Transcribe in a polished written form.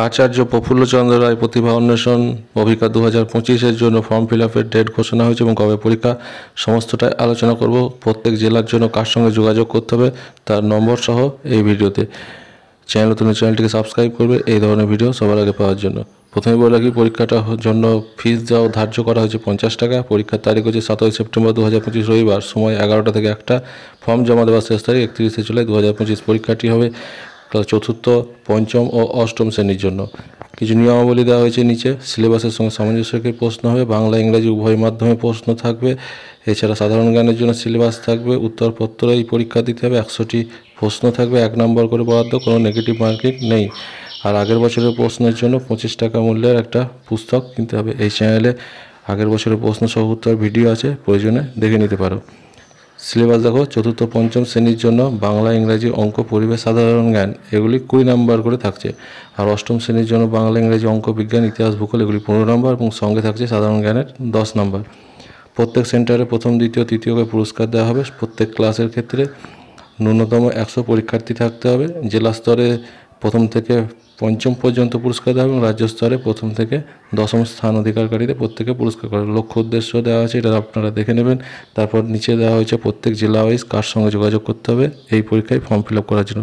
আচার্য প্রফুল্লচন্দ্র রায় প্রতিভা অন্বেষণ অভিজ্ঞতা 2025-এর জন্য ফর্ম ফিল আপের ডেট ঘোষণা হয়েছে এবং কবে পরীক্ষা সমস্তটাই আলোচনা করব। প্রত্যেক জেলার জন্য কার সঙ্গে যোগাযোগ করতে হবে তার নম্বর সহ এই ভিডিওতে। চ্যানেলটিকে সাবস্ক্রাইব করবে এই ধরনের ভিডিও সবার আগে পাওয়ার জন্য। প্রথমে বলে রাখি, পরীক্ষাটার জন্য ফিস দেওয়া ধার্য করা হয়েছে 50 টাকা। পরীক্ষার তারিখ হচ্ছে 7 সেপ্টেম্বর 2025 রবিবার, সময় 11টা থেকে 1টা। ফর্ম জমা দেওয়ার শেষ তারিখ 31 জুলাই 2025। পরীক্ষাটি হবে ক্লাস চতুর্থ, পঞ্চম ও অষ্টম শ্রেণীর জন্য। কিছু নিয়মাবলী দেওয়া হয়েছে নিচে। সিলেবাসের সঙ্গে সামঞ্জস্য রেখে প্রশ্ন হবে, বাংলা ইংরাজি উভয় মাধ্যমে প্রশ্ন থাকবে। এছাড়া সাধারণ জ্ঞানের জন্য সিলেবাস থাকবে, উত্তরপত্র এই পরীক্ষা দিতে হবে। 100টি প্রশ্ন থাকবে, 1 নম্বর করে বরাদ্দ, কোনো নেগেটিভ মার্কিং নেই। আর আগের বছরের প্রশ্নের জন্য 25 টাকা মূল্যের একটা পুস্তক কিনতে হবে। এই চ্যানেলে আগের বছরের প্রশ্ন সহ উত্তর ভিডিও আছে, প্রয়োজনে দেখে নিতে পারো। সিলেবাস দেখো, চতুর্থ পঞ্চম শ্রেণীর জন্য বাংলা ইংরাজি অঙ্ক পরিবেশ সাধারণ জ্ঞান এগুলি 20 নম্বর করে থাকছে। আর অষ্টম শ্রেণীর জন্য বাংলা ইংরাজি অঙ্ক বিজ্ঞান ইতিহাস ভূগোল এগুলি 15 নম্বর এবং সঙ্গে থাকছে সাধারণ জ্ঞানের 10 নম্বর। প্রত্যেক সেন্টারে প্রথম দ্বিতীয় তৃতীয় করে পুরস্কার দেওয়া হবে। প্রত্যেক ক্লাসের ক্ষেত্রে ন্যূনতম 100 পরীক্ষার্থী থাকতে হবে। জেলা স্তরে প্রথম থেকে পঞ্চম পর্যন্ত পুরস্কার দেওয়া হবে এবং রাজ্য স্তরে প্রথম থেকে দশম স্থান অধিকারকারীদের প্রত্যেকে পুরস্কার করা। লক্ষ্য উদ্দেশ্য দেওয়া আছে, এটা আপনারা দেখে নেবেন। তারপর নিচে দেওয়া হয়েছে প্রত্যেক জেলা ওয়াইজ কার সঙ্গে যোগাযোগ করতে হবে এই পরীক্ষায় ফর্ম ফিল আপ করার জন্য।